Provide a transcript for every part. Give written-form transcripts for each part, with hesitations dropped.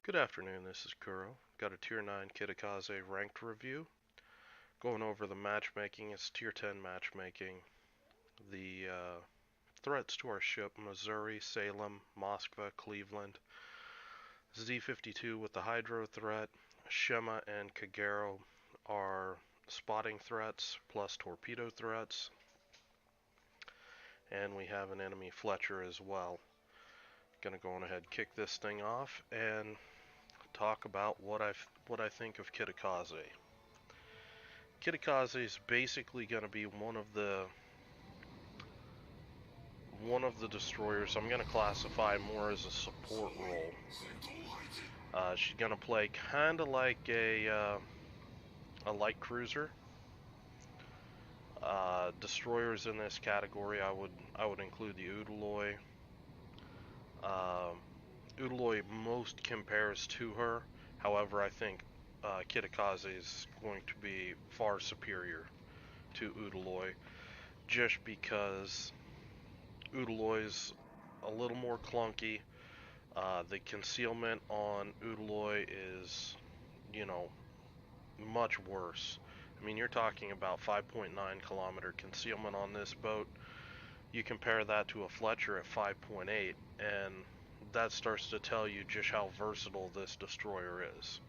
Good afternoon, this is Kuro. Got a Tier 9 Kitakaze ranked review. Going over the matchmaking, it's Tier 10 matchmaking. The threats to our ship, Missouri, Salem, Moskva, Cleveland. Z-52 with the Hydro threat. Shema and Kagero are spotting threats plus torpedo threats. And we have an enemy Fletcher as well. Gonna go on ahead, kick this thing off, and talk about what I think of Kitakaze. Kitakaze is basically going to be one of the destroyers. I'm going to classify more as a support role. She's going to play kind of like a light cruiser. Destroyers in this category, I would include the Udaloy. Udaloy most compares to her. However, I think Kitakaze is going to be far superior to Udaloy, just because Udaloy's a little more clunky. The concealment on Udaloy is, much worse. I mean, you're talking about 5.9 kilometer concealment on this boat. You compare that to a Fletcher at 5.8, and that starts to tell you just how versatile this destroyer is.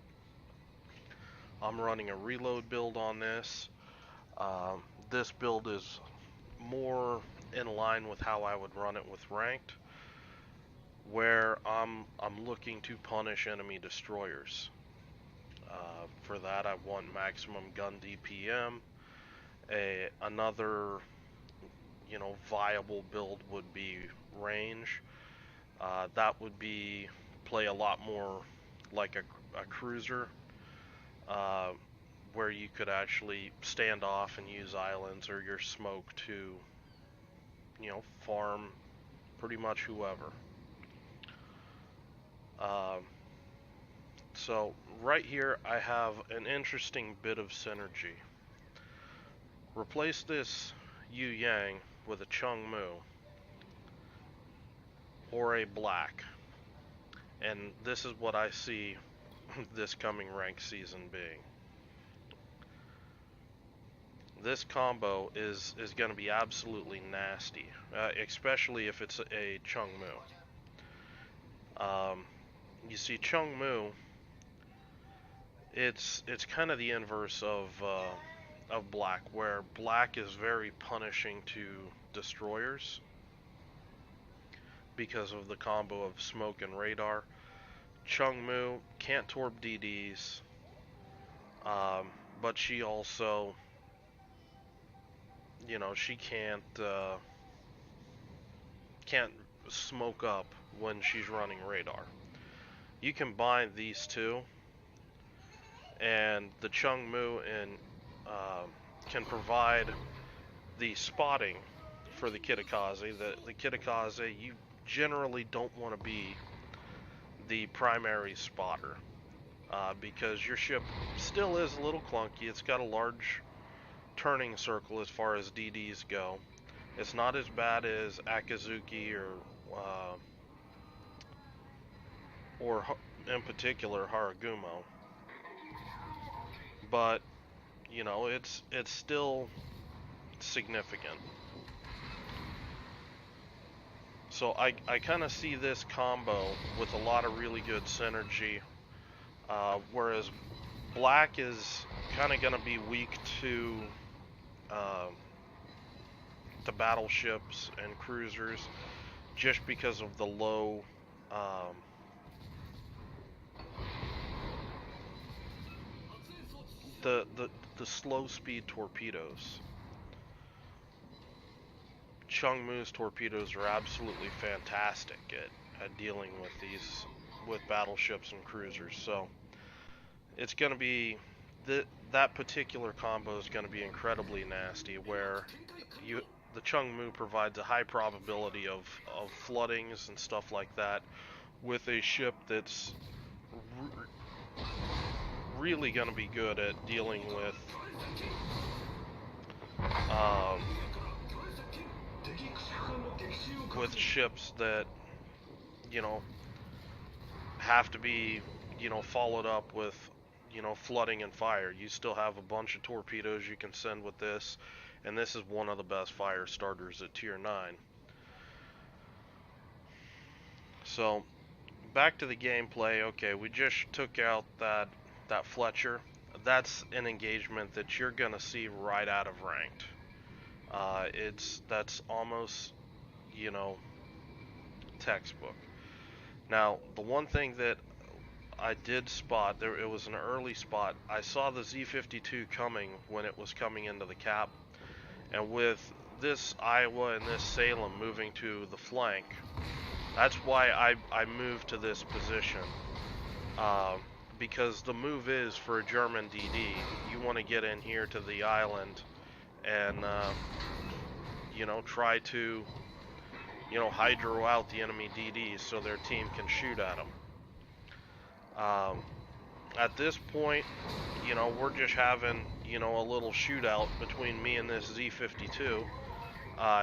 I'm running a reload build on this. This build is more in line with how I would run it with ranked, where I'm looking to punish enemy destroyers. For that, I want maximum gun DPM. Another, viable build would be range. That would be play a lot more like a cruiser, where you could actually stand off and use islands or your smoke to, farm pretty much whoever. So right here I have an interesting bit of synergy. Replace this Yu Yang with a Chung Mu or a Black, and this is what I see this coming rank season being. This combo is going to be absolutely nasty, especially if it's a Chung Mu. You see, Chung Mu, it's kind of the inverse of Black, where Black is very punishing to destroyers because of the combo of smoke and radar. Chung Mu can't torp DDs, but she also, she can't smoke up when she's running radar. You combine these two, and the Chung Mu can provide the spotting for the Kitakaze. The Kitakaze, you generally don't want to be the primary spotter, because your ship still is a little clunky. It's got a large turning circle as far as DDs go. It's not as bad as Akazuki or in particular Haragumo, but it's still significant. So I kind of see this combo with a lot of really good synergy, whereas Black is kind of going to be weak to battleships and cruisers, just because of the low the slow speed torpedoes. Chung Mu's torpedoes are absolutely fantastic at dealing with battleships and cruisers. So it's going to be that particular combo is going to be incredibly nasty, where the Chung Mu provides a high probability of floodings and stuff like that with a ship that's really going to be good at dealing with ships that have to be followed up with, flooding and fire. You still have a bunch of torpedoes you can send with this, and this is one of the best fire starters at tier 9. So, back to the gameplay. Okay, we just took out that Fletcher. That's an engagement that you're gonna see right out of ranked. That's almost, you know, textbook. Now, the one thing that I did spot, there it was an early spot. I saw the Z52 coming when it was coming into the cap, and with this Iowa and this Salem moving to the flank, that's why I moved to this position. Because the move is for a German DD, you want to get in here to the island and try to hydro out the enemy DDs so their team can shoot at them. At this point, we're just having, a little shootout between me and this Z52.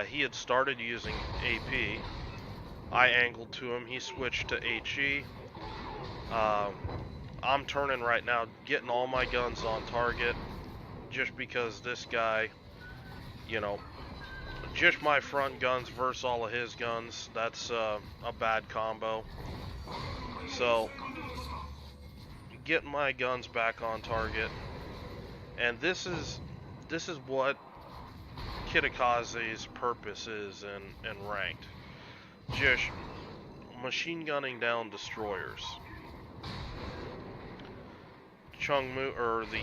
He had started using AP. I angled to him. He switched to HE. I'm turning right now, getting all my guns on target, just because this guy, just my front guns versus all of his guns, that's a bad combo. So, getting my guns back on target, and this is what Kitakaze's purpose is in ranked. Just machine gunning down destroyers. Chungmu, or the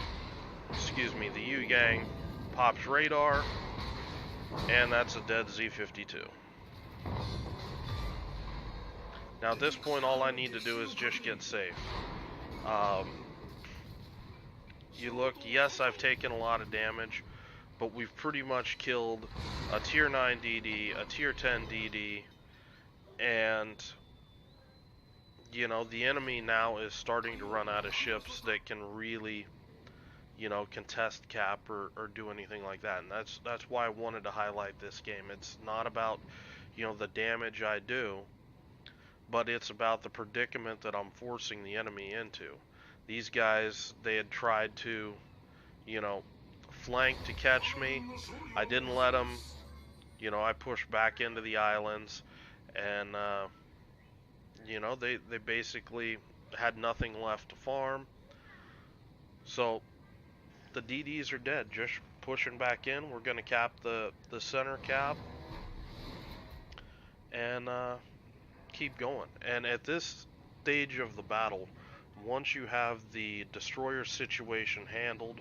U-Gang pops radar, and that's a dead Z52. Now at this point, all I need to do is just get safe. You look, yes, I've taken a lot of damage, but we've pretty much killed a tier 9 DD, a tier 10 DD, and the enemy now is starting to run out of ships that can really, contest cap or do anything like that. And that's why I wanted to highlight this game. It's not about, the damage I do, but it's about the predicament that I'm forcing the enemy into. These guys, they had tried to, flank to catch me. I didn't let them. I pushed back into the islands, and they basically had nothing left to farm. So the DDs are dead. Just pushing back in. We're going to cap the center cap and keep going. And at this stage of the battle, once you have the destroyer situation handled,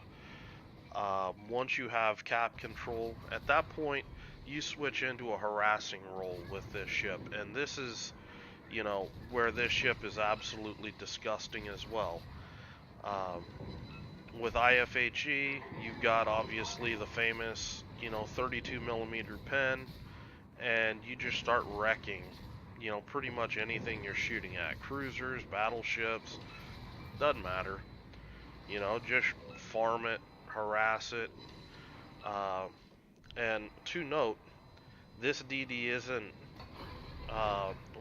once you have cap control, at that point you switch into a harassing role with this ship. And this is, where this ship is absolutely disgusting as well. With IFHE, you've got obviously the famous, 32mm pen, and you just start wrecking, pretty much anything you're shooting at. Cruisers, battleships, doesn't matter. Just farm it, harass it. And to note, this DD isn't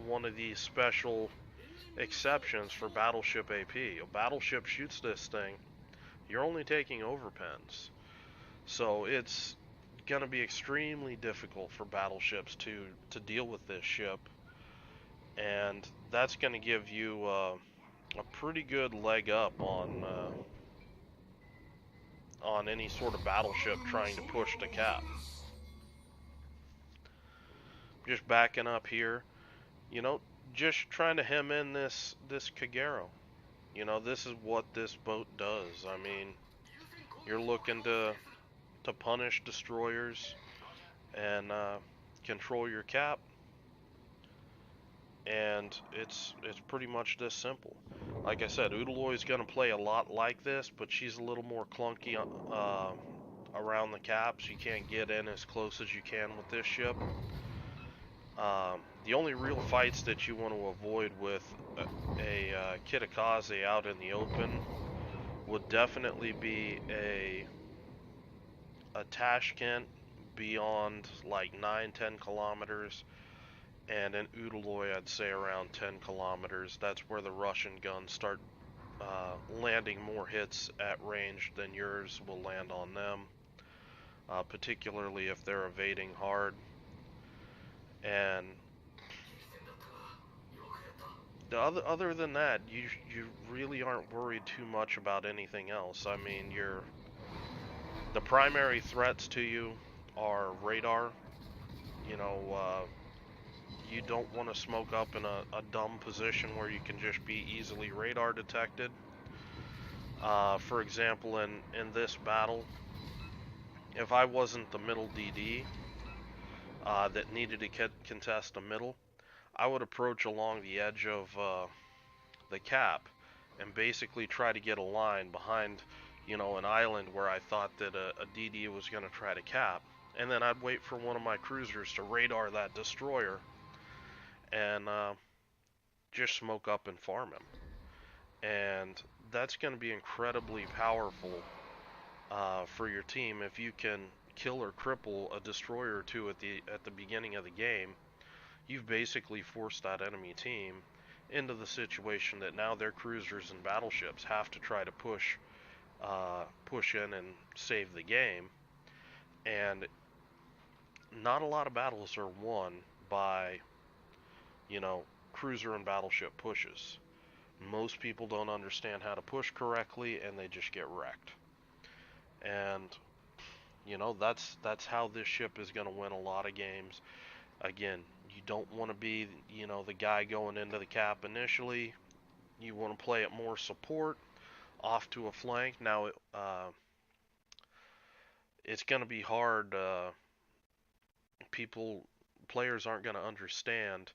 one of these special exceptions for battleship AP. A battleship shoots this thing, you're only taking overpens. So it's going to be extremely difficult for battleships to deal with this ship. And that's going to give you a pretty good leg up on any sort of battleship trying to push the cap. Just backing up here, just trying to hem in this Kagero. This is what this boat does. I mean, you're looking to punish destroyers and control your cap, and it's pretty much this simple. Like I said, Udaloy's going to play a lot like this, but she's a little more clunky around the caps. You can't get in as close as you can with this ship. The only real fights that you want to avoid with a Kitakaze out in the open would definitely be a Tashkent beyond like 9-10 kilometers, and an Udaloy I'd say around 10 kilometers. That's where the Russian guns start landing more hits at range than yours will land on them, particularly if they're evading hard. And other than that, you really aren't worried too much about anything else. I mean, the primary threats to you are radar. You know, you don't want to smoke up in a dumb position where you can just be easily radar detected. For example, in this battle, if I wasn't the middle DD that needed to contest a middle, I would approach along the edge of the cap and basically try to get a line behind, an island where I thought that a DD was going to try to cap. And then I'd wait for one of my cruisers to radar that destroyer and just smoke up and farm him. And that's going to be incredibly powerful for your team if you can kill or cripple a destroyer or two at the beginning of the game. You've basically forced that enemy team into the situation that now their cruisers and battleships have to try to push in and save the game. And not a lot of battles are won by, cruiser and battleship pushes. Most people don't understand how to push correctly, and they just get wrecked. And that's how this ship is going to win a lot of games. Again, you don't want to be, the guy going into the cap initially. You want to play it more support, off to a flank. Now, it's going to be hard. Players aren't going to understand,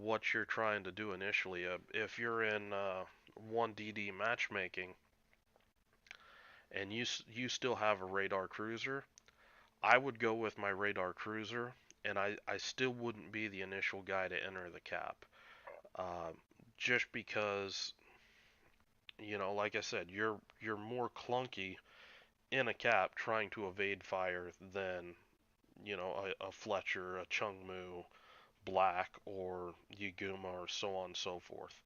what you're trying to do initially. If you're in 1DD matchmaking and you still have a radar cruiser, I would go with my radar cruiser, and I still wouldn't be the initial guy to enter the cap. Just because, like I said, you're more clunky in a cap trying to evade fire than, a Fletcher, a Chungmu, Black, or Yaguma, or so on and so forth.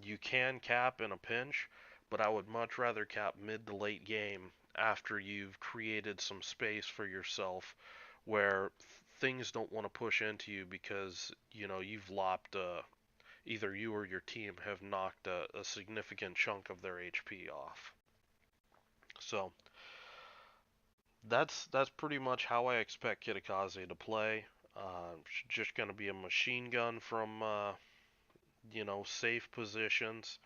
You can cap in a pinch, but I would much rather cap mid to late game after you've created some space for yourself where things don't want to push into you because, you've lopped, either you or your team have knocked a significant chunk of their HP off. So that's pretty much how I expect Kitakaze to play. Just going to be a machine gun from, safe positions.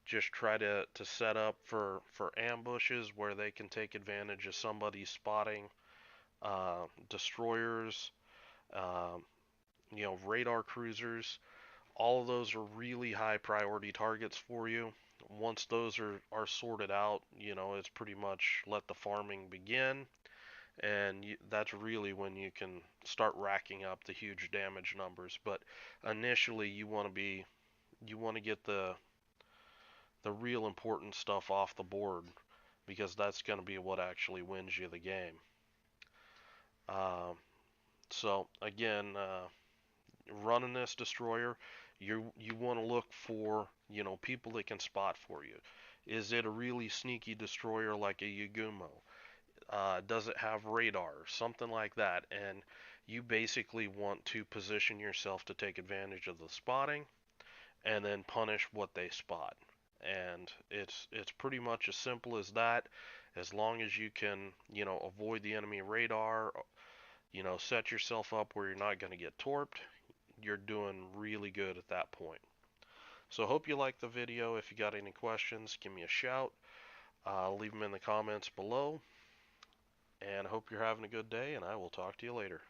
Just try to set up for ambushes where they can take advantage of somebody spotting destroyers, um, radar cruisers. All of those are really high priority targets for you. Once those are sorted out, it's pretty much let the farming begin, and that's really when you can start racking up the huge damage numbers. But initially, you want to get the real important stuff off the board because that's going to be what actually wins you the game. So again, running this destroyer, you want to look for people that can spot for you. Is it a really sneaky destroyer like a Yagumo? Does it have radar? Something like that. And you basically want to position yourself to take advantage of the spotting and then punish what they spot. And it's pretty much as simple as that. As long as you can, avoid the enemy radar, set yourself up where you're not going to get torped, you're doing really good at that point. So hope you liked the video. If you got any questions, give me a shout. Leave them in the comments below. And I hope you're having a good day, and I will talk to you later.